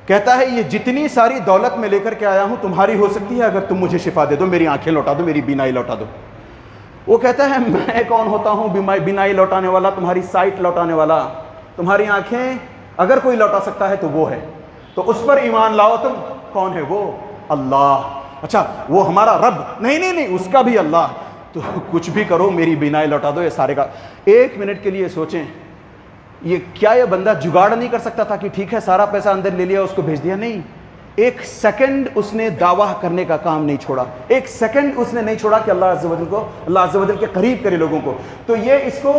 کہتا ہے یہ جتنی ساری دولت میں لے کر کے آیا ہوں تمہاری ہو سکتی ہے اگر تم مجھے شفا دے دو, میری آنکھیں لوٹا دو, میری بینائی لوٹا دو. وہ کہتا ہے میں کون ہوتا ہوں بینائی لوٹانے والا, تمہاری سائٹ لوٹانے والا, تمہاری آنکھیں اگر کوئی لوٹا سکتا ہے تو وہ ہے, تو اس پر ایمان لاؤ. تم کون ہے؟ وہ اللہ. اچھا وہ ہمارا رب؟ نہیں نہیں نہیں, اس کا بھی اللہ. تو کچھ بھی کرو میری بینائی لوٹا دو. یہ سارے کا ایک منٹ کے لیے سوچیں, یہ کیا یہ بندہ جگاڑ نہیں کر سکتا تھا کہ ٹھیک ہے سارا پیسہ اندر لے لیا اس کو بھیج دیا؟ نہیں, ایک سیکنڈ اس نے دعویٰ کرنے کا کام نہیں چھوڑا, ایک سیکنڈ اس نے نہیں چھوڑا کہ اللہ عز و جل کو, اللہ عز و جل کے قریب کرے لوگوں کو. تو یہ اس کو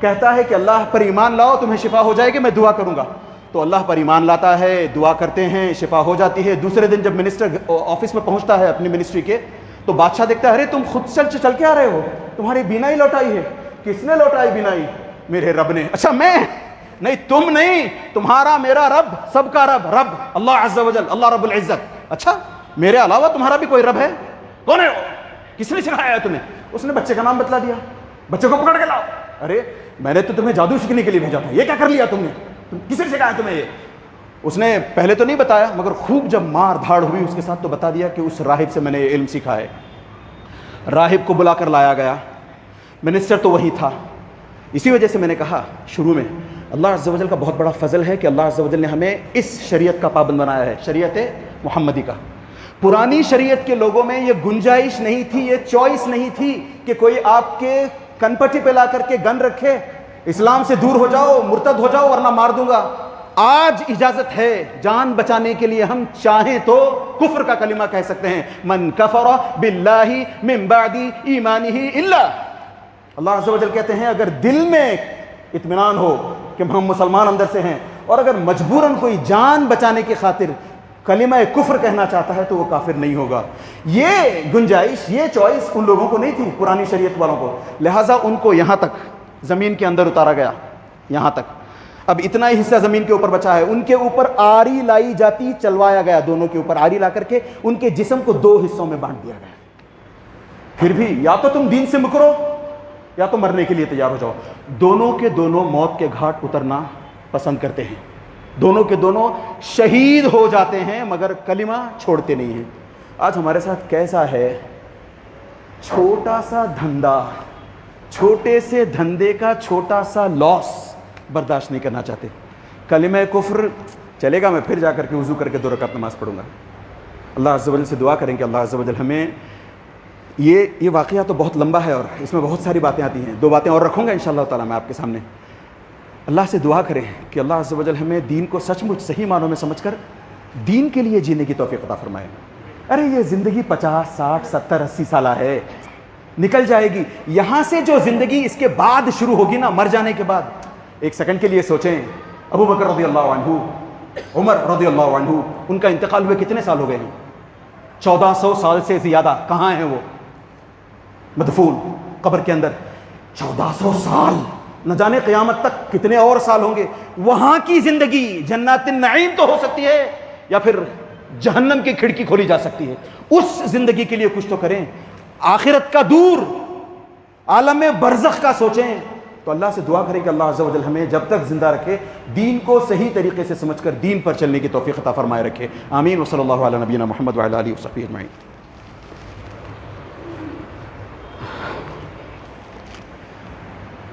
کہتا ہے کہ اللہ پر ایمان لاؤ تمہیں شفا ہو جائے گی, میں دعا کروں گا. تو اللہ پر ایمان لاتا ہے, دعا کرتے ہیں, شفا ہو جاتی ہے. دوسرے دن جب منسٹر آفس میں پہنچتا ہے اپنی منسٹری کے, تو بادشاہ دیکھتا ہے ارے تم خود چل کے آ رہے ہو, تمہاری بینائی لوٹائی ہے. کس نے لوٹائی بینائی؟ میرے رب نے. اچھا میں نہیں, تم نہیں, تمہارا میرا رب, سب کا رب, رب اللہ عز و جل, اللہ رب العزت. اچھا میرے علاوہ تمہارا بھی کوئی رب ہے؟ کون ہے وہ؟ کس نے سکھایا ہے تمہیں؟ اس نے بچے کا نام بتلا دیا, بچے کو پکڑ کے لاؤ. ارے میں نے تو تمہیں جادو سیکھنے کے لیے بھیجا تھا, یہ کیا کر لیا تم نے؟ کس نے سکھایا تمہیں یہ؟ اس نے پہلے تو نہیں بتایا, مگر خوب جب مار دھاڑ ہوئی اس کے ساتھ تو بتا دیا کہ اس راہب سے میں نے علم سیکھا ہے. راہب کو بلا کر لایا گیا, منسٹر تو وہی تھا. اسی وجہ سے میں نے کہا شروع میں اللہ عز و جل کا بہت بڑا فضل ہے کہ اللہ عز و جل نے ہمیں اس شریعت کا پابند بنایا ہے, شریعت محمدی کا. پرانی شریعت کے لوگوں میں یہ گنجائش نہیں تھی, یہ چوائس نہیں تھی کہ کوئی آپ کے کنپٹی پہ لا کر کے گن رکھے, اسلام سے دور ہو جاؤ, مرتد ہو جاؤ ورنہ مار دوں گا. آج اجازت ہے, جان بچانے کے لیے ہم چاہیں تو کفر کا کلمہ کہہ سکتے ہیں. من کفر باللہ من بعد ایمانہ الا, اللہ عز و جل کہتے ہیں اگر دل میں اطمینان ہو کہ ہم مسلمان اندر سے ہیں, اور اگر مجبوراً کوئی جان بچانے کی خاطر کلمہ کفر کہنا چاہتا ہے تو وہ کافر نہیں ہوگا. یہ گنجائش, یہ چوائس ان لوگوں کو نہیں تھی, پرانی شریعت والوں کو. لہٰذا ان کو یہاں تک زمین کے اندر اتارا گیا, یہاں تک. اب اتنا ہی حصہ زمین کے اوپر بچا ہے. ان کے اوپر آری لائی جاتی, چلوایا گیا, دونوں کے اوپر آری لا کر کے ان کے جسم کو 2 حصوں میں بانٹ دیا گیا. پھر بھی یا تو تم دین سے مکرو یا تو مرنے کے لیے تیار ہو جاؤ. دونوں کے دونوں موت کے گھاٹ اترنا پسند کرتے ہیں, دونوں کے دونوں شہید ہو جاتے ہیں مگر کلمہ چھوڑتے نہیں ہیں. آج ہمارے ساتھ کیسا ہے, چھوٹا سا دھندا, چھوٹے سے دھندے کا چھوٹا سا لاس برداشت نہیں کرنا چاہتے. کلمہ کفر چلے گا, میں پھر جا کر کے وضو کر کے 2 رکعت نماز پڑھوں گا. اللہ عز و جل سے دعا کریں کہ اللہ عز و جل ہمیں, یہ واقعہ تو بہت لمبا ہے اور اس میں بہت ساری باتیں آتی ہیں, 2 باتیں اور رکھوں گا انشاءاللہ تعالیٰ میں آپ کے سامنے. اللہ سے دعا کریں کہ اللہ عز و جل ہمیں دین کو سچ مچ صحیح معنوں میں سمجھ کر دین کے لیے جینے کی توفیق عطا فرمائے. ارے یہ زندگی 50 60 70 80 سالہ ہے, نکل جائے گی. یہاں سے جو زندگی اس کے بعد شروع ہوگی نا, مر جانے کے بعد, ایک سیکنڈ کے لیے سوچیں. ابو بکر رضی اللہ عنہ, عمر رضی اللہ عنہ, ان کا انتقال ہوئے کتنے سال ہو گئے ہیں؟ 1400 سال سے زیادہ. کہاں ہیں وہ؟ مدفون قبر کے اندر. 1400 سال, نہ جانے قیامت تک کتنے اور سال ہوں گے. وہاں کی زندگی جنات النعیم تو ہو سکتی ہے یا پھر جہنم کی کھڑکی کھولی جا سکتی ہے. اس زندگی کے لیے کچھ تو کریں. آخرت کا دور, عالم برزخ کا سوچیں تو اللہ سے دعا کریں کہ اللہ عز و جل ہمیں جب تک زندہ رکھے دین کو صحیح طریقے سے سمجھ کر دین پر چلنے کی توفیق عطا فرمائے رکھے. آمین. وصلی اللہ علی نبینا محمد وعلی آلہ وصحبہ اجمعین.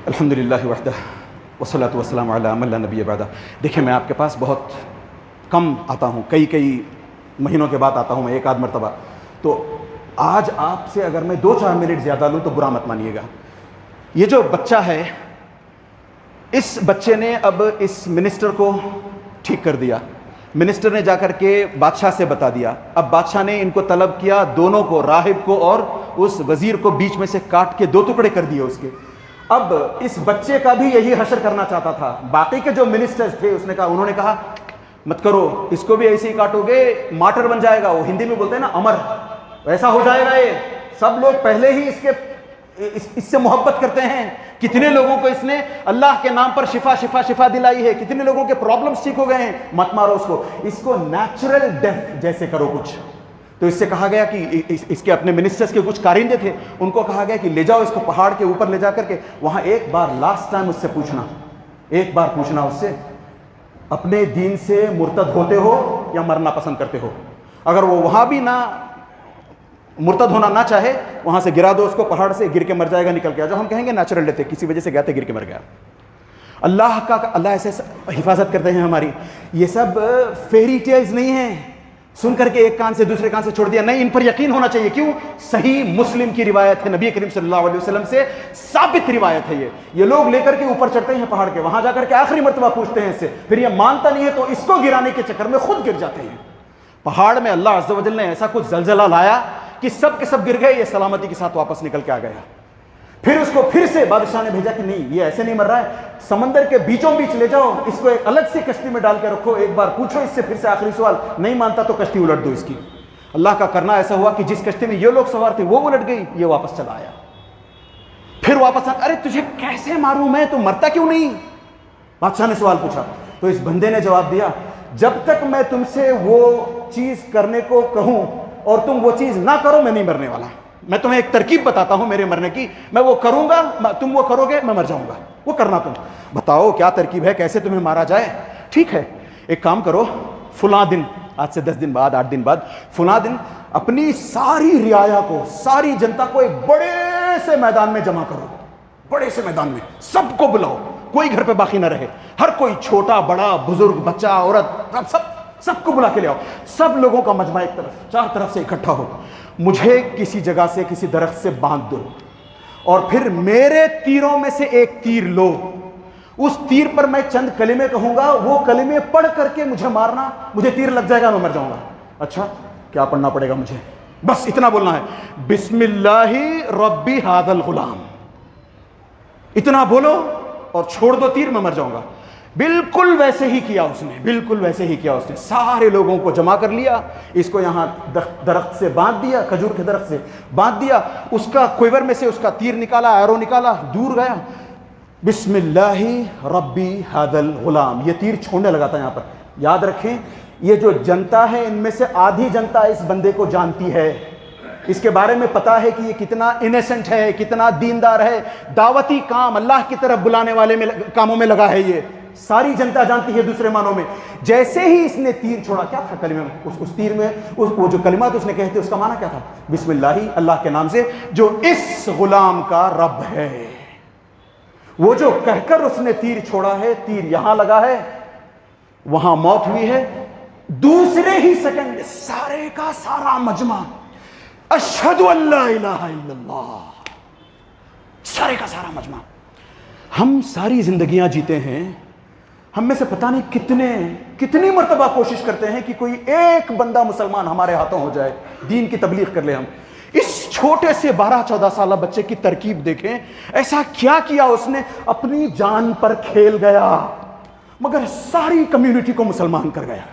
الحمد للہ وحدہ والصلاۃ والسلام علی من لا نبی بعدہ. دیکھیں میں آپ کے پاس بہت کم آتا ہوں, کئی مہینوں کے بعد آتا ہوں میں, ایک آدھ مرتبہ. تو آج آپ سے اگر میں 2-4 منٹ زیادہ لوں تو برا مت مانیے گا. یہ جو بچہ ہے, اس بچے نے اب اس منسٹر کو ٹھیک کر دیا. منسٹر نے جا کر کے بادشاہ سے بتا دیا. اب بادشاہ نے ان کو طلب کیا, دونوں کو, راہب کو اور اس وزیر کو, بیچ میں سے کاٹ کے 2 ٹکڑے کر دیے اس کے. اب اس بچے کا بھی یہی حشر کرنا چاہتا تھا. باقی کے جو منسٹرز تھے انہوں نے کہا مت کرو, اس کو بھی ایسے ہی کاٹو گے مارٹر بن جائے گا. وہ ہندی میں بولتے ہیں نا امر, ایسا ہو جائے گا. یہ سب لوگ پہلے ہی اس سے محبت کرتے ہیں. کتنے لوگوں کو اس نے اللہ کے نام پر شفا دلائی ہے, کتنے لوگوں کے پرابلمز ٹھیک ہو گئے ہیں. مت مارو اس کو نیچرل ڈیتھ جیسے کرو کچھ. تو اس سے کہا گیا کہ اس کے اپنے منسٹرز کے کچھ کارندے تھے, ان کو کہا گیا کہ لے جاؤ اس کو پہاڑ کے اوپر لے جا کر کے وہاں ایک بار لاسٹ ٹائم اس سے پوچھنا, ایک بار پوچھنا اس سے اپنے دین سے مرتد ہوتے ہو یا مرنا پسند کرتے ہو. اگر وہ وہاں بھی نہ مرتد ہونا نہ چاہے, وہاں سے گرا دو اس کو, پہاڑ سے گر کے مر جائے گا, نکل کے. جو ہم کہیں گے نیچرل ڈیتھ, کسی وجہ سے گیا تھا گر کے مر گیا. اللہ ایسے حفاظت کرتے ہیں ہماری. یہ سب فیری ٹیلز نہیں ہیں سن کر کے ایک کان سے دوسرے کان سے چھوڑ دیا. نہیں, ان پر یقین ہونا چاہیے. کیوں؟ صحیح مسلم کی روایت ہے, نبی کریم صلی اللہ علیہ وسلم سے ثابت روایت ہے. یہ لوگ لے کر کے اوپر چڑھتے ہیں پہاڑ کے, وہاں جا کر کے آخری مرتبہ پوچھتے ہیں اس سے, پھر یہ مانتا نہیں ہے تو اس کو گرانے کے چکر میں خود گر جاتے ہیں. پہاڑ میں اللہ عز و جل نے ایسا کچھ زلزلہ لایا کہ سب کے سب گر گئے. یہ سلامتی کے ساتھ واپس نکل کے آ گیا. پھر اس کو پھر سے بادشاہ نے بھیجا کہ نہیں, یہ ایسے نہیں مر رہا ہے, سمندر کے بیچوں بیچ لے جاؤ, اس کو ایک الگ سی کشتی میں ڈال کے رکھو, ایک بار پوچھو اس سے پھر سے آخری سوال, نہیں مانتا تو کشتی الٹ دو اس کی. اللہ کا کرنا ایسا ہوا کہ جس کشتی میں یہ لوگ سوار تھے وہ الٹ گئی, یہ واپس چلا آیا. پھر واپس آ, ارے تجھے کیسے ماروں میں, تو مرتا کیوں نہیں؟ بادشاہ نے سوال پوچھا. تو اس بندے نے جواب دیا, جب تک میں تم سے وہ چیز کرنے کو کہوں اور تم وہ چیز نہ کرو میں نہیں مرنے والا. میں تمہیں ایک ترکیب بتاتا ہوں میرے مرنے کی, میں وہ کروں گا, تم وہ کرو گے, میں مر جاؤں گا. وہ کرنا تم. بتاؤ کیا ترکیب ہے, کیسے تمہیں مارا جائے؟ ٹھیک ہے, ایک کام کرو, فلاں دن, آج سے 10 دن بعد, 8 دن بعد, فلاں دن اپنی ساری رعایا کو, ساری جنتا کو ایک بڑے سے میدان میں جمع کرو. بڑے سے میدان میں سب کو بلاؤ, کوئی گھر پہ باقی نہ رہے. ہر کوئی, چھوٹا بڑا بزرگ بچہ عورت, سب کو بلا کے لے آؤ. سب لوگوں کا مجمع ایک طرف, 4 طرف سے اکٹھا ہو. مجھے کسی جگہ سے, کسی درخت سے باندھ دو, اور پھر میرے تیروں میں سے ایک تیر لو. اس تیر پر میں چند کلمے کہوں گا, وہ کلمے پڑھ کر کے مجھے مارنا. مجھے تیر لگ جائے گا, میں مر جاؤں گا. اچھا, کیا پڑھنا پڑے گا مجھے؟ بس اتنا بولنا ہے, بسم اللہ ربی ھذا الغلام. اتنا بولو اور چھوڑ دو تیر, میں مر جاؤں گا. بالکل ویسے ہی کیا اس نے, بالکل ویسے ہی کیا اس نے. سارے لوگوں کو جمع کر لیا, اس کو یہاں درخت سے باندھ دیا, کھجور کے درخت سے باندھ دیا. اس کا کوئور میں سے اس کا تیر نکالا, ایرو نکالا, دور گیا. بسم اللہ ربی ھذا الغلام, یہ تیر چھوڑنے لگا تھا یہاں پر. یاد رکھیں, یہ جو جنتا ہے ان میں سے آدھی جنتا اس بندے کو جانتی ہے, اس کے بارے میں پتا ہے کہ یہ کتنا انیسنٹ ہے, کتنا دیندار ہے, دعوتی کام, اللہ کی طرف بلانے والے کاموں میں لگا ہے. یہ ساری جنتا جانتی ہے دوسرے معنوں میں. جیسے ہی اس نے تیر چھوڑا, کیا تھا کلمہ میں, اس تیر میں وہ جو کلمات اس نے کہے تھے اس کا معنی کیا تھا؟ بسم اللہ, اللہ کے نام سے جو اس غلام کا رب ہے. وہ جو کہہ کر اس نے تیر چھوڑا ہے, تیر یہاں لگا ہے, وہاں موت ہوئی ہے. دوسرے ہی سیکنڈ سارے کا سارا مجمع اشہد ان لا الہ الا اللہ, سارے کا سارا مجمع. ہم ساری زندگیاں جیتے ہیں, ہم میں سے پتہ نہیں کتنی مرتبہ کوشش کرتے ہیں کہ کوئی ایک بندہ مسلمان ہمارے ہاتھوں ہو جائے, دین کی تبلیغ کر لے ہم. اس چھوٹے سے 12-14 سالہ بچے کی ترکیب دیکھیں, ایسا کیا کیا اس نے, اپنی جان پر کھیل گیا, مگر ساری کمیونٹی کو مسلمان کر گیا.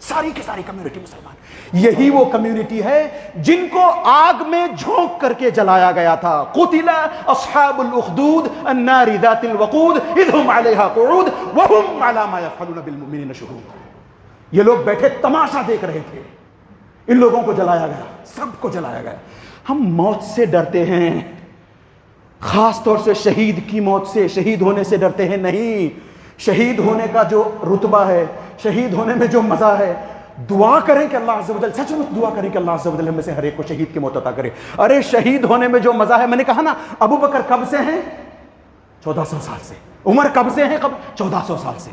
ساری کی ساری کمیونٹی مسلمان. یہی وہ کمیونٹی ہے جن کو آگ میں جھونک کر کے جلایا گیا تھا. قتل اصحاب الاخدود النار ذات الوقود اذ هم علیہا قعود وهم علی ما یفعلون بالمؤمنین شہود. یہ لوگ بیٹھے تماشا دیکھ رہے تھے, ان لوگوں کو جلایا گیا, سب کو جلایا گیا. ہم موت سے ڈرتے ہیں, خاص طور سے شہید کی موت سے، شہید ہونے سے ڈرتے ہیں؟ نہیں، شہید ہونے کا جو رتبہ ہے، شہید ہونے میں جو مزہ ہے، دعا کریں کہ اللہ عز و جل، سچ مچ دعا کریں کہ اللہ عز و جل ہم میں سے ہر ایک کو شہید کی موت عطا کرے۔ ارے شہید ہونے میں جو مزہ ہے، میں نے کہا نا ابو بکر کب سے ہیں؟ 1400 سال سے۔ عمر کب سے ہیں؟ 1400 سال سے۔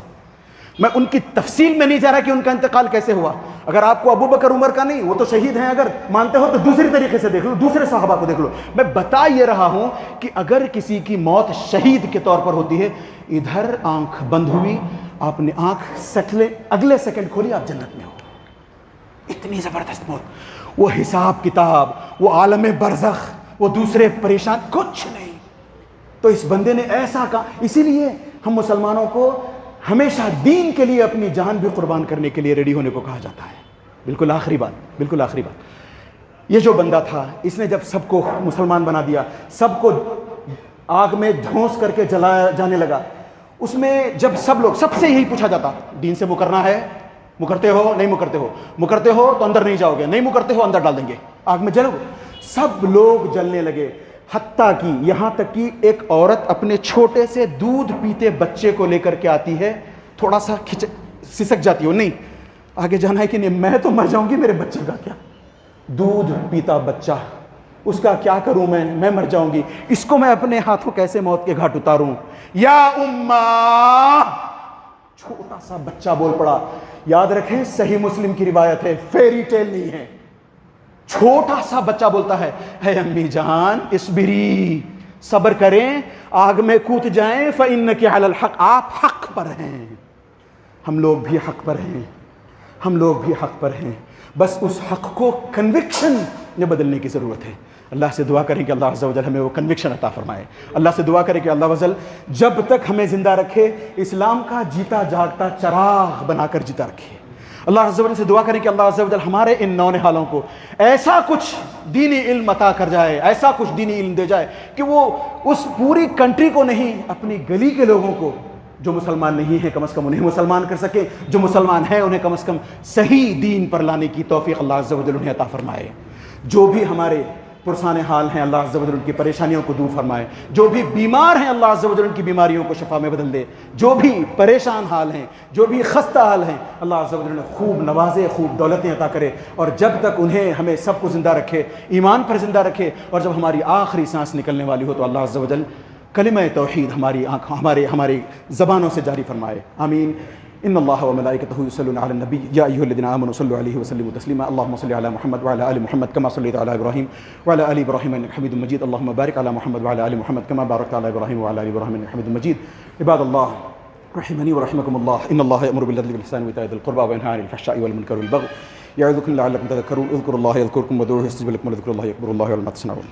میں ان کی تفصیل میں نہیں جا رہا کہ ان کا انتقال کیسے ہوا۔ اگر آپ کو ابو بکر عمر کا نہیں، وہ تو شہید ہیں، اگر مانتے ہو تو دوسری طریقے سے دیکھ لو، دوسرے صحابہ کو دیکھ لو۔ میں بتا یہ رہا ہوں کہ اگر کسی کی موت شہید کے طور پر ہوتی ہے، ادھر آنکھ بند ہوئی، آپ نے آنکھ سٹلے، اگلے سیکنڈ کھولی، آپ جنت میں ہو۔ اتنی زبردست موت، وہ حساب کتاب، وہ عالم برزخ، وہ دوسرے پریشان، کچھ نہیں۔ تو اس بندے نے ایسا کہا، اسی لیے ہم مسلمانوں کو ہمیشہ دین کے لیے اپنی جان بھی قربان کرنے کے لیے ریڈی ہونے کو کہا جاتا ہے۔ بالکل آخری بات، بالکل آخری بات، یہ جو بندہ تھا، اس نے جب سب کو مسلمان بنا دیا، سب کو آگ میں دھونس کر کے جلایا جانے لگا، اس میں جب سب لوگ، سب سے یہی پوچھا جاتا، دین سے مکرنا ہے؟ مکرتے ہو؟ نہیں مکرتے ہو؟ مکرتے ہو تو اندر نہیں جاؤ گے، نہیں مکرتے ہو اندر ڈال دیں گے، آگ میں جلو گے۔ سب لوگ جلنے لگے، حتیٰ کہ یہاں تک کہ ایک عورت اپنے چھوٹے سے دودھ پیتے بچے کو لے کر کے آتی ہے، تھوڑا سا سسک جاتی ہو، نہیں آگے جانا ہے کہ نہیں، میں تو مر جاؤں گی، میرے بچے کا کیا؟ دودھ پیتا بچہ، اس کا کیا کروں میں مر جاؤں گی، اس کو میں اپنے ہاتھوں کیسے موت کے گھاٹ اتاروں؟ یا اماں، چھوٹا سا بچہ بول پڑا۔ یاد رکھیں صحیح مسلم کی روایت ہے، فیری ٹیل نہیں ہے۔ چھوٹا سا بچہ بولتا ہے، اے امی جان اصبری، صبر کریں، آگ میں کود جائیں، فإنک علی الحق، آپ حق پر ہیں، ہم لوگ بھی حق پر ہیں، ہم لوگ بھی حق پر ہیں، بس اس حق کو کنوکشن میں بدلنے کی ضرورت ہے۔ اللہ سے دعا کریں کہ اللہ عز و جل ہمیں وہ کنوکشن عطا فرمائے۔ اللہ سے دعا کریں کہ اللہ عز و جل جب تک ہمیں زندہ رکھے، اسلام کا جیتا جاگتا چراغ بنا کر جیتا رکھے۔ اللہ عز و جل سے دعا کریں کہ اللہ عز و جل ہمارے ان نونہالوں کو ایسا کچھ دینی علم عطا کر جائے، ایسا کچھ دینی علم دے جائے کہ وہ اس پوری کنٹری کو نہیں، اپنی گلی کے لوگوں کو جو مسلمان نہیں ہیں کم از کم انہیں مسلمان کر سکے، جو مسلمان ہیں انہیں کم از کم صحیح دین پر لانے کی توفیق اللہ عز و جل انہیں عطا فرمائے۔ جو بھی ہمارے پرسان حال ہیں اللہ عز و جل ان کی پریشانیوں کو دور فرمائے، جو بھی بیمار ہیں اللہ عز و جل ان کی بیماریوں کو شفا میں بدل دے، جو بھی پریشان حال ہیں، جو بھی خستہ حال ہیں، اللہ عز و جل خوب نوازے، خوب دولتیں عطا کرے، اور جب تک انہیں ہمیں سب کو زندہ رکھے، ایمان پر زندہ رکھے، اور جب ہماری آخری سانس نکلنے والی ہو تو اللہ عز و جل کلمہ توحید ہماری زبانوں سے جاری فرمائے۔ آمین۔ ان اللہ وملائکتہ یصلون علی النبی یا ایھا الذین آمنوا صلوا علیہ وسلموا تسلیما اللهم صل علی محمد وعلی آل محمد كما صلیت علی ابراہیم وعلی آل ابراہیم انک حمید مجید اللهم بارک علی محمد وعلی آل محمد كما بارکت علی ابراہیم وعلی آل ابراہیم انک حمید مجید۔ عباد اللہ رحمنی ورحمکم اللہ، ان اللہ یأمر بالعدل والإحسان وإیتاء ذی القربى وینہی عن الفحشاء والمنکر والبغی یعظکم لعلکم تذکرون اذکروا اللہ یذکرکم وادعوہ یستجب لکم ولذکر اللہ اکبر واللہ یعلم ما تصنعون۔